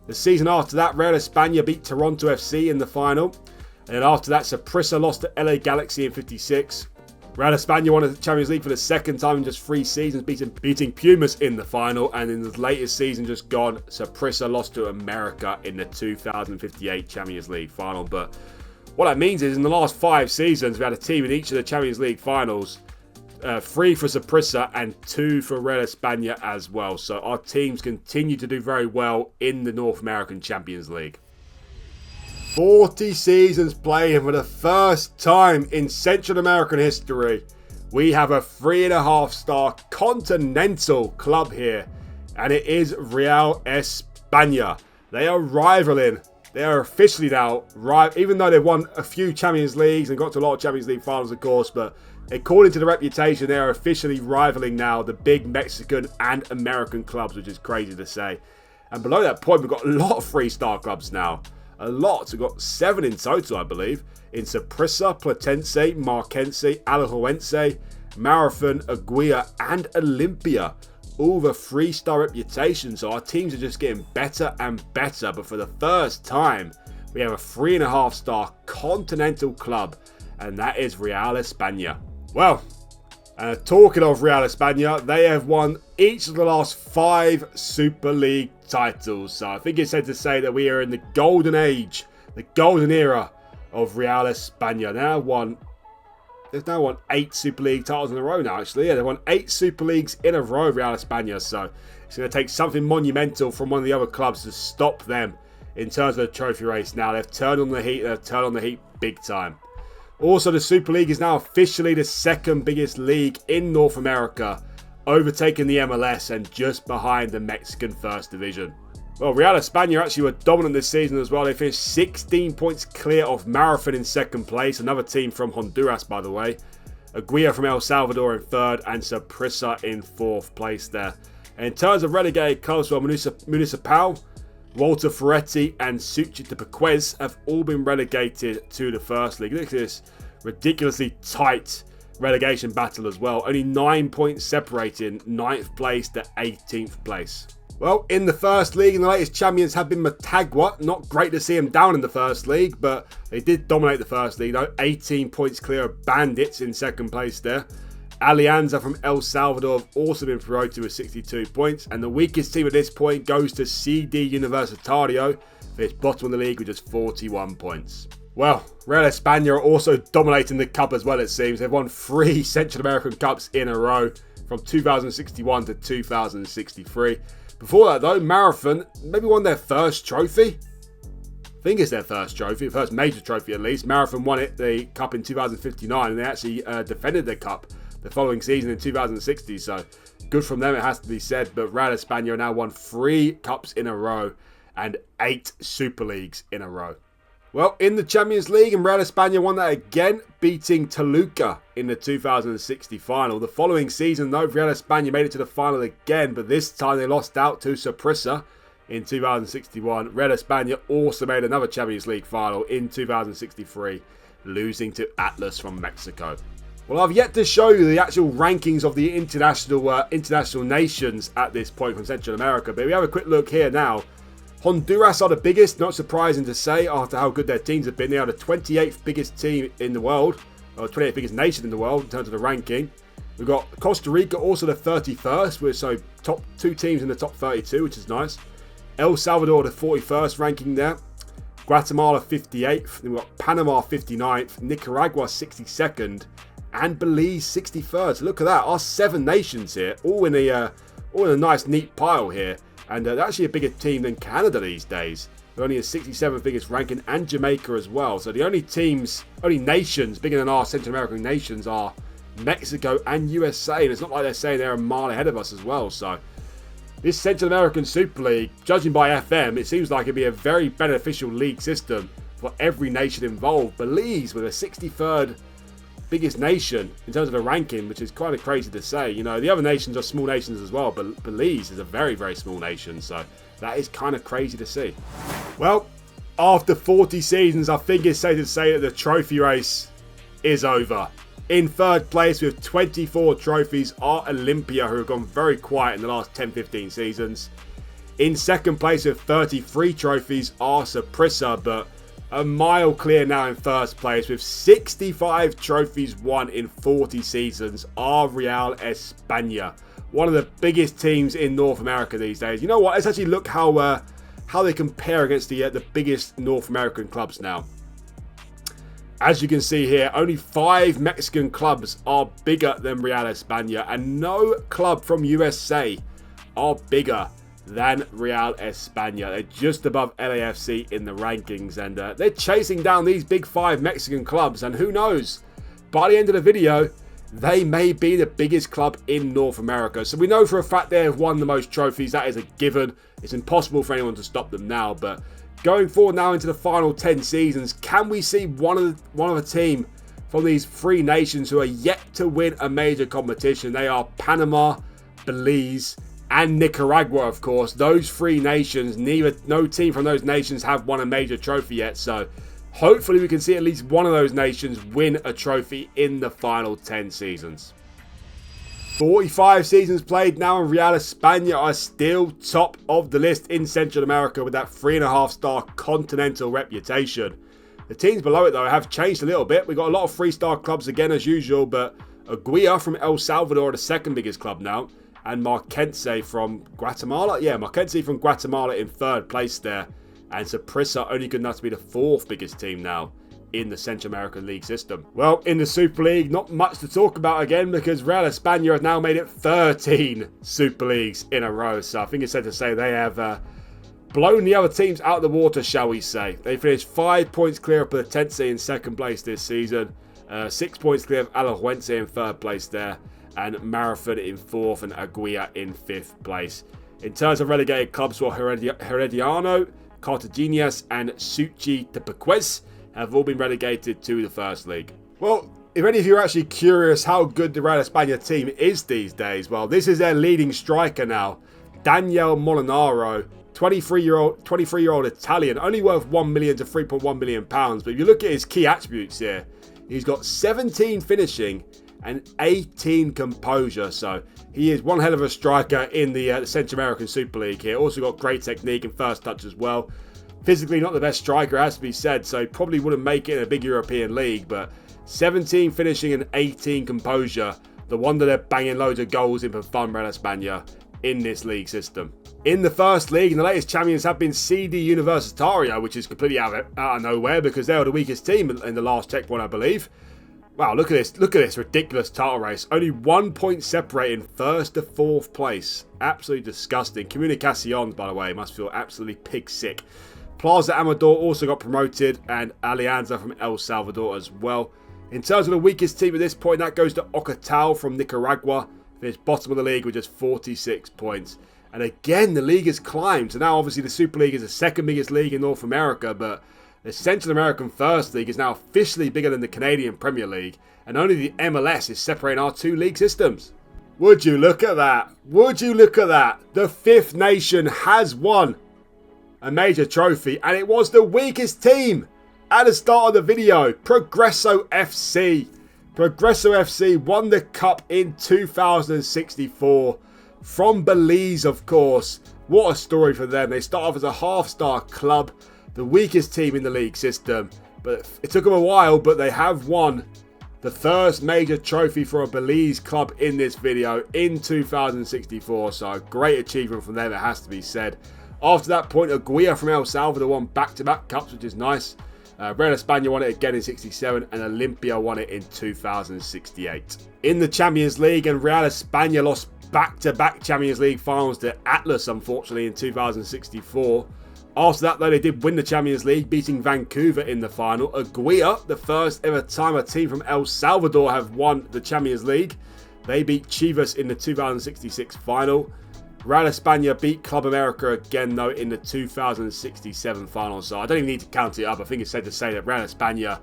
The season after that, Real España beat Toronto FC in the final. And then after that, Saprissa lost to LA Galaxy in 56. Real España won the Champions League for the 2nd time in just 3 seasons, beating Pumas in the final. And in the latest season just gone, Saprissa lost to America in the 2058 Champions League final. But What that means is in the last 5 seasons, we had a team in each of the Champions League finals. 3 for Saprissa and 2 for Real España as well. So our teams continue to do very well in the North American Champions League. 40 seasons played, and for the first time in Central American history, we have a 3.5-star continental club here, and it is Real España. They are rivaling. They are officially now, even though they've won a few Champions Leagues and got to a lot of Champions League finals, of course, but according to the reputation, they are officially rivaling now the big Mexican and American clubs, which is crazy to say. And below that point, we've got a lot of 3-star clubs now. A lot. We've got 7 in total, I believe, in Saprissa, Platense, Marquense, Alajuelense, Marathon, Aguirre, and Olimpia. All the 3-star reputation, so our teams are just getting better and better. But for the first time, we have a 3.5-star continental club, and that is Real España. Well, talking of Real España, they have won each of the last 5 Super League titles. So I think it's safe to say that we are in the golden age, the golden era of Real España. They've now won 8 Super League titles in a row now, actually. Yeah, they've won 8 Super Leagues in a row, Real España. So it's going to take something monumental from one of the other clubs to stop them in terms of the trophy race now. They've turned on the heat. They've turned on the heat big time. Also, the Super League is now officially the 2nd biggest league in North America, overtaking the MLS and just behind the Mexican First Division. Well, Real España actually were dominant this season as well. They finished 16 points clear of Marathon in 2nd place. Another team from Honduras, by the way. Aguirre from El Salvador in 3rd and Saprissa in 4th place there. And in terms of relegated clubs, well, Municipal, Walter Ferretti and Suchitepeques have all been relegated to the First League. Look at this ridiculously tight relegation battle as well. Only 9 points separating 9th place to 18th place. Well, in the First League, and the latest champions have been Motagua. Not great to see them down in the First League, but they did dominate the First League, though. 18 points clear of Bandits in 2nd place there. Alianza from El Salvador have also been promoted with 62 points. And the weakest team at this point goes to CD Universitario for its bottom of the league with just 41 points. Well, Real España are also dominating the cup as well, it seems. They've won 3 Central American Cups in a row from 2061 to 2063. Before that, though, Marathon maybe won their first trophy. I think it's their first trophy, first major trophy at least. Marathon won the cup in 2059, and they actually defended the cup the following season in 2060. So good from them, it has to be said. But Real España now won 3 cups in a row and 8 Super Leagues in a row. Well, in the Champions League, and Real España won that again, beating Toluca in the 2060 final. The following season, though, Real España made it to the final again, but this time they lost out to Saprissa in 2061. Real España also made another Champions League final in 2063, losing to Atlas from Mexico. Well, I've yet to show you the actual rankings of the international nations at this point from Central America, but we have a quick look here now. Honduras are the biggest, not surprising to say after how good their teams have been. They are the 28th biggest team in the world, or 28th biggest nation in the world in terms of the ranking. We've got Costa Rica also the 31st, with so top 2 teams in the top 32, which is nice. El Salvador the 41st ranking there. Guatemala 58th. Then we've got Panama 59th, Nicaragua 62nd, and Belize 63rd. So look at that, our 7 nations here, all in a nice neat pile here. And they're actually a bigger team than Canada these days. They're only a 67th biggest ranking, and Jamaica as well. So the only nations bigger than our Central American nations are Mexico and USA. And it's not like they're saying they're a mile ahead of us as well. So this Central American Super League, judging by FM, it seems like it'd be a very beneficial league system for every nation involved. Belize with a 63rd biggest nation in terms of the ranking, which is kind of crazy to say. You know, the other nations are small nations as well, but Belize is a very, very small nation, so that is kind of crazy to see. Well, after 40 seasons, I think it's safe to say that the trophy race is over. In 3rd place with 24 trophies are Olimpia, who have gone very quiet in the last 10-15 seasons. In 2nd place with 33 trophies are Saprissa, but a mile clear now in 1st place with 65 trophies won in 40 seasons are Real España. One of the biggest teams in North America these days. You know what? Let's actually look how they compare against the biggest North American clubs now. As you can see here, only 5 Mexican clubs are bigger than Real España, and no club from USA are bigger than Real España. They're just above LAFC in the rankings, and they're chasing down these big 5 Mexican clubs, and who knows, by the end of the video, they may be the biggest club in North America. So we know for a fact they have won the most trophies. That is a given. It's impossible for anyone to stop them now, but going forward now into the final 10 seasons, can we see one of a team from these 3 nations who are yet to win a major competition? They are Panama, Belize, and Nicaragua, of course. Those 3 nations, no team from those nations have won a major trophy yet, so hopefully we can see at least one of those nations win a trophy in the final 10 seasons. 45 seasons played now, and Real España are still top of the list in Central America with that 3.5-star continental reputation. The teams below it, though, have changed a little bit. We've got a lot of 3-star clubs again, as usual, but Aguila from El Salvador are the 2nd biggest club now, and Marquense from Guatemala. Yeah, Marquense from Guatemala in 3rd place there, and Saprissa only good enough to be the 4th biggest team now in the Central American League system. Well, in the Super League, not much to talk about again, because Real España have now made it 13 Super Leagues in a row. So I think it's safe to say they have blown the other teams out of the water, shall we say. They finished 5 points clear of Platense in 2nd place this season, 6 points clear of Alajuelense in 3rd place there, and Marathon in 4th and Aguila in 5th place. In terms of relegated clubs, well, Herediano, Cartaginas, and Suchi Tepeques have all been relegated to the 1st League. Well, if any of you are actually curious how good the Real España team is these days, well, this is their leading striker now, Daniel Molinaro, 23-year-old Italian, only worth 1 million to 3.1 million pounds. But if you look at his key attributes here, he's got 17 finishing and 18 composure. So he is one hell of a striker in the Central American Super League here. Also got great technique and first touch as well. Physically not the best striker, has to be said, so probably wouldn't make it in a big European league, but 17 finishing and 18 composure. The wonder they're banging loads of goals in for fun, Real España, in this league system. In the 1st League, and the latest champions have been CD Universitario, which is completely out of nowhere because they were the weakest team in the last checkpoint, I believe. Wow, look at this ridiculous title race. Only 1 point separating 1st to 4th place. Absolutely disgusting. Comunicaciones, by the way, must feel absolutely pig sick. Plaza Amador also got promoted, and Alianza from El Salvador as well. In terms of the weakest team at this point, that goes to Ocotal from Nicaragua. Finished bottom of the league with just 46 points. And again, the league has climbed. So now obviously the Super League is the 2nd biggest league in North America, but the Central American First League is now officially bigger than the Canadian Premier League, and only the MLS is separating our 2 league systems. Would you look at that? Would you look at that? The 5th nation has won a major trophy, and it was the weakest team at the start of the video, Progreso FC. Progreso FC won the cup in 2064 from Belize, of course. What a story for them. They start off as a half-star club, the weakest team in the league system, but it took them a while, but they have won the first major trophy for a Belize club in this video in 2064, so a great achievement from them, it has to be said. After that point, Aguila from El Salvador won back-to-back cups, which is nice. Real España won it again in 67, and Olimpia won it in 2068. In the Champions League, and Real España lost back-to-back Champions League finals to Atlas, unfortunately, in 2064. After that, though, they did win the Champions League, beating Vancouver in the final. Aguila, the first ever time a team from El Salvador have won the Champions League. They beat Chivas in the 2066 final. Real España beat Club America again, though, in the 2067 final. So I don't even need to count it up. I think it's safe to say that Real España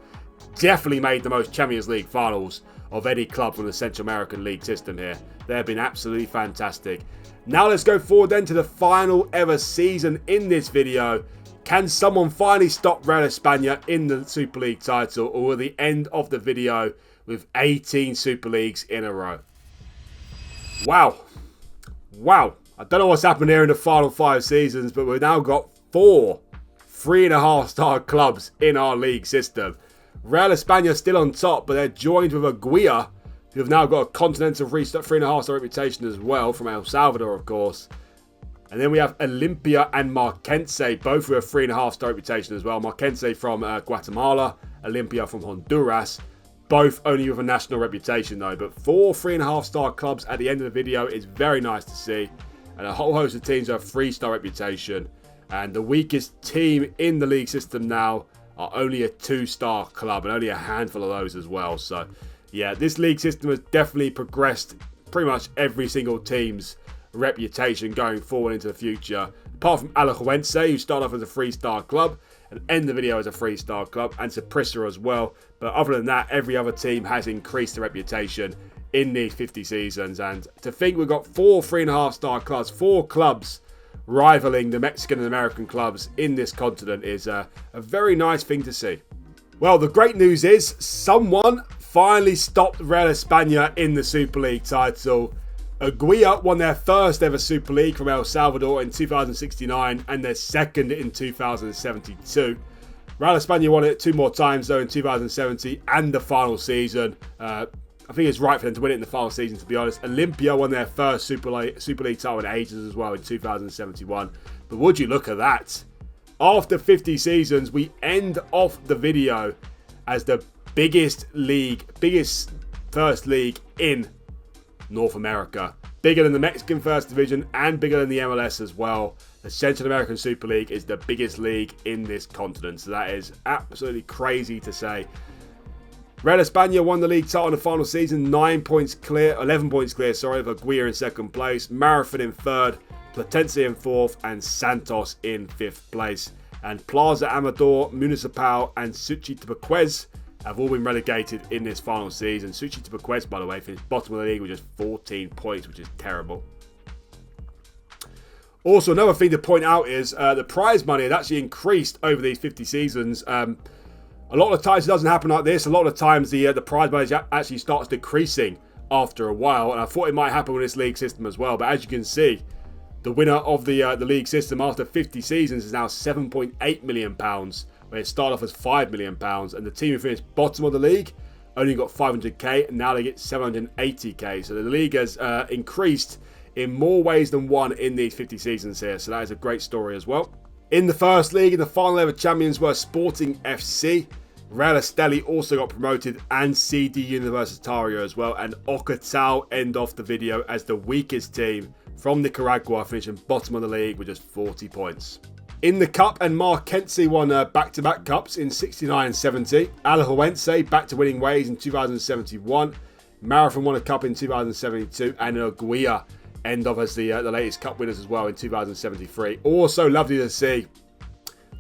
definitely made the most Champions League finals of any club from the Central American League system here. They have been absolutely fantastic. Now let's go forward then to the final ever season in this video. Can someone finally stop Real España in the Super League title, or will the end of the video with 18 Super Leagues in a row? Wow. Wow. I don't know what's happened here in the final 5 seasons, but we've now got 4 3.5-star clubs in our league system. Real España still on top, but they're joined with Aguila, who have now got a continental 3.5-star reputation as well, from El Salvador, of course. And then we have Olimpia and Marquense, both with a 3.5-star reputation as well. Marquense from Guatemala, Olimpia from Honduras. Both only with a national reputation though, but 4 3.5-star clubs at the end of the video is very nice to see. And a whole host of teams have 3-star reputation. And the weakest team in the league system now are only a 2-star club, and only a handful of those as well. So yeah, this league system has definitely progressed pretty much every single team's reputation going forward into the future. Apart from Alajuelense, who started off as a 3-star club and end the video as a 3-star club, and Saprissa as well. But other than that, every other team has increased their reputation in these 50 seasons. And to think we've got 4 3.5-star clubs, 4 clubs rivaling the Mexican and American clubs in this continent is a very nice thing to see. Well, the great news is someone finally stopped Real España in the Super League title. Aguirre won their first ever Super League from El Salvador in 2069 and their second in 2072. Real España won it 2 more times though in 2070 and the final season. I think it's right for them to win it in the final season, to be honest. Olimpia won their first Super League title in ages as well in 2071. But would you look at that? After 50 seasons, we end off the video as the biggest first league in North America. Bigger than the Mexican First Division and bigger than the MLS as well. The Central American Super League is the biggest league in this continent. So that is absolutely crazy to say. Real España won the league title in the final season, 11 points clear, of Aguirre in second place, Marathon in third, Platense in fourth, and Santos in fifth place. And Plaza Amador, Municipal, and Suchi have all been relegated in this final season. Suchi, by the way, finished bottom of the league with just 14 points, which is terrible. Also, another thing to point out is the prize money has actually increased over these 50 seasons. A lot of the times it doesn't happen like this. A lot of the times the prize money actually starts decreasing after a while. And I thought it might happen with this league system as well. But as you can see, the winner of the league system after 50 seasons is now £7.8 million. Where it started off as £5 million, and the team who finished bottom of the league only got 500k, and now they get 780k. So the league has increased in more ways than one in these 50 seasons here. So that is a great story as well. In the first league, the final ever champions were Sporting FC. Real Esteli also got promoted, and CD Universitario as well. And Ocotal end off the video as the weakest team from Nicaragua, finishing bottom of the league with just 40 points. In the cup, and Marquense won back-to-back cups in 69 and 70. Alajuelense back to winning ways in 2071. Marathon won a cup in 2072. And Aguirre end off as the latest cup winners as well in 2073. Also lovely to see.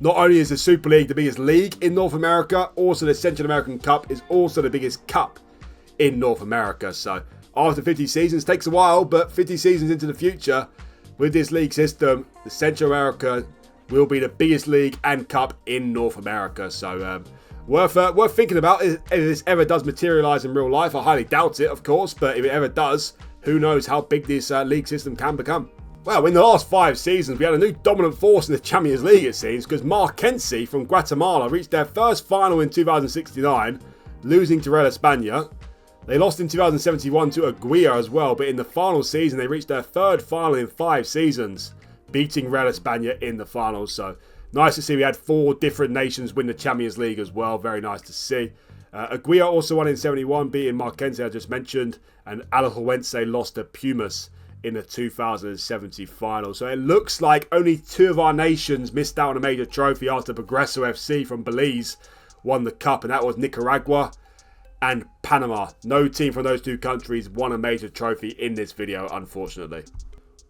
Not only is the Super League the biggest league in North America, also the Central American Cup is also the biggest cup in North America. So after 50 seasons, takes a while, but 50 seasons into the future, with this league system, the Central America will be the biggest league and cup in North America. So worth thinking about if this ever does materialise in real life. I highly doubt it, of course, but if it ever does, who knows how big this league system can become. Well, in the last 5 seasons, we had a new dominant force in the Champions League, it seems, because Marquense from Guatemala reached their first final in 2069, losing to Real España. They lost in 2071 to Aguirre as well, but in the final season, they reached their 3rd final in 5 seasons, beating Real España in the finals. So nice to see we had 4 different nations win the Champions League as well. Very nice to see. Aguirre also won in 71, beating Marquense, I just mentioned, and Alajuelense lost to Pumas in the 2070 final. So it looks like only 2 of our nations missed out on a major trophy after Progreso FC from Belize won the cup, and that was Nicaragua and Panama. No team from those 2 countries won a major trophy in this video, unfortunately.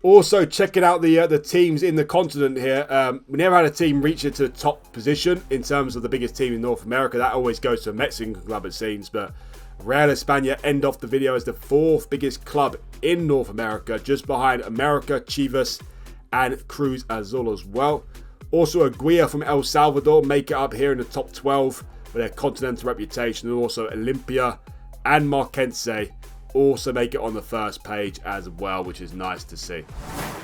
Also, checking out the teams in the continent here. We never had a team reach it to the top position in terms of the biggest team in North America. That always goes to a Mexican club, it seems. But Real España end off the video as the 4th biggest club in North America, just behind America, Chivas, and Cruz Azul as well. Also, Aguirre from El Salvador make it up here in the top 12 with their continental reputation. And also, Olimpia and Marquense also make it on the first page as well, which is nice to see.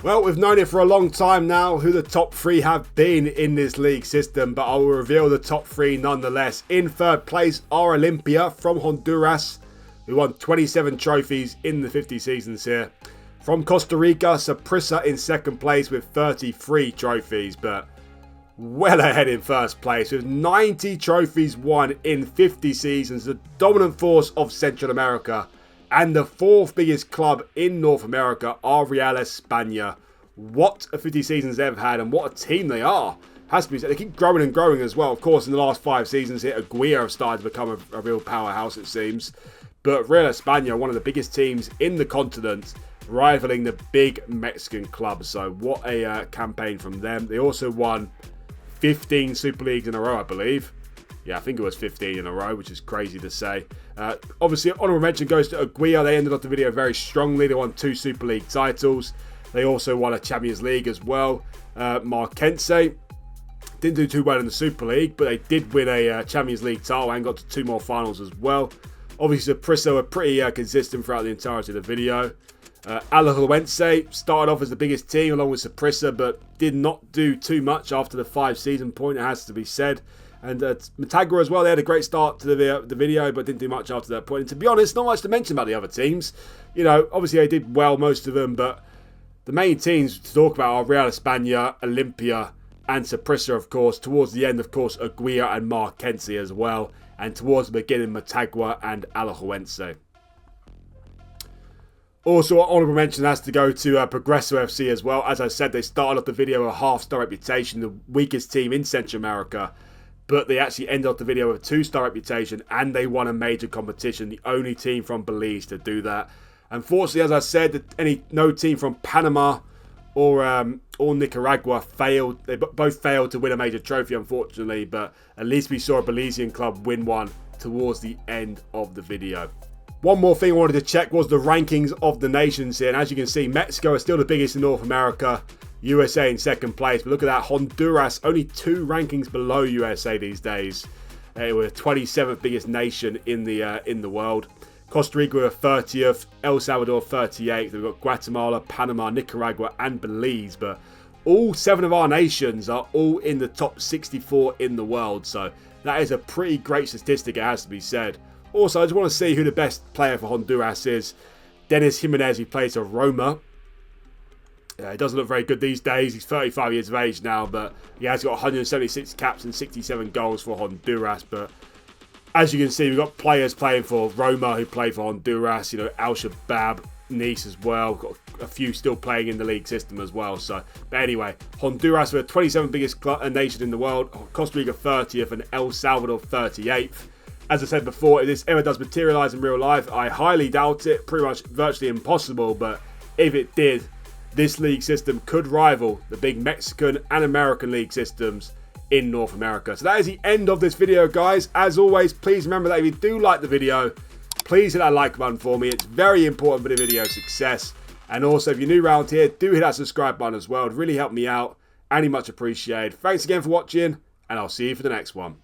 Well, we've known it for a long time now who the top 3 have been in this league system, but I will reveal the top 3 nonetheless. In 3rd place are Olimpia from Honduras, who won 27 trophies in the 50 seasons here. From Costa Rica, Saprissa in 2nd place with 33 trophies, but well ahead in first place with 90 trophies won in 50 seasons, the dominant force of Central America, and the fourth biggest club in North America are Real España. What a 50 seasons they've had, and what a team they are. Has to be said. They keep growing and growing as well. Of course, in the last 5 seasons here, Aguirre have started to become a real powerhouse, it seems. But Real España are one of the biggest teams in the continent, rivaling the big Mexican clubs. So what a campaign from them. They also won 15 Super Leagues in a row, I believe. Yeah, I think it was 15 in a row, which is crazy to say. Obviously, honorable mention goes to Aguirre. They ended off the video very strongly. They won 2 Super League titles. They also won a Champions League as well. Marquense didn't do too well in the Super League, but they did win a Champions League title and got to 2 more finals as well. Obviously, Saprissa were pretty consistent throughout the entirety of the video. Alajuelense started off as the biggest team along with Saprissa, but did not do too much after the 5-season point, it has to be said. And Motagua as well, they had a great start to the video, but didn't do much after that point. And to be honest, not much to mention about the other teams. You know, obviously they did well, most of them, but the main teams to talk about are Real España, Olimpia, and Saprissa, of course. Towards the end, of course, Aguirre and Marquense as well. And towards the beginning, Motagua and Alajuelense. Also, an honourable mention has to go to Progreso FC as well. As I said, they started off the video with a half-star reputation, the weakest team in Central America. But they actually ended off the video with a 2-star reputation, and they won a major competition. The only team from Belize to do that. Unfortunately, as I said, no team from Panama or Nicaragua failed. They both failed to win a major trophy, unfortunately. But at least we saw a Belizean club win one towards the end of the video. One more thing I wanted to check was the rankings of the nations here. And as you can see, Mexico is still the biggest in North America. USA in second place. But look at that, Honduras only 2 rankings below USA these days. They were the 27th biggest nation in the world. Costa Rica were 30th, El Salvador 38th. We've got Guatemala, Panama, Nicaragua, and Belize. But all 7 of our nations are all in the top 64 in the world. So that is a pretty great statistic, it has to be said. Also, I just want to see who the best player for Honduras is. Dennis Jimenez, who plays for Roma. He doesn't look very good these days. He's 35 years of age now, but he has got 176 caps and 67 goals for Honduras. But as you can see, we've got players playing for Roma who play for Honduras. You know, Al Shabab, Nice as well. Got a few still playing in the league system as well. So, but anyway, Honduras were the 27th biggest nation in the world. Costa Rica 30th and El Salvador 38th. As I said before, if this ever does materialise in real life, I highly doubt it. Pretty much virtually impossible. But if it did, this league system could rival the big Mexican and American league systems in North America. So that is the end of this video, guys. As always, please remember that if you do like the video, please hit that like button for me. It's very important for the video's success. And also, if you're new around here, do hit that subscribe button as well. It'd really help me out, and much appreciated. Thanks again for watching, and I'll see you for the next one.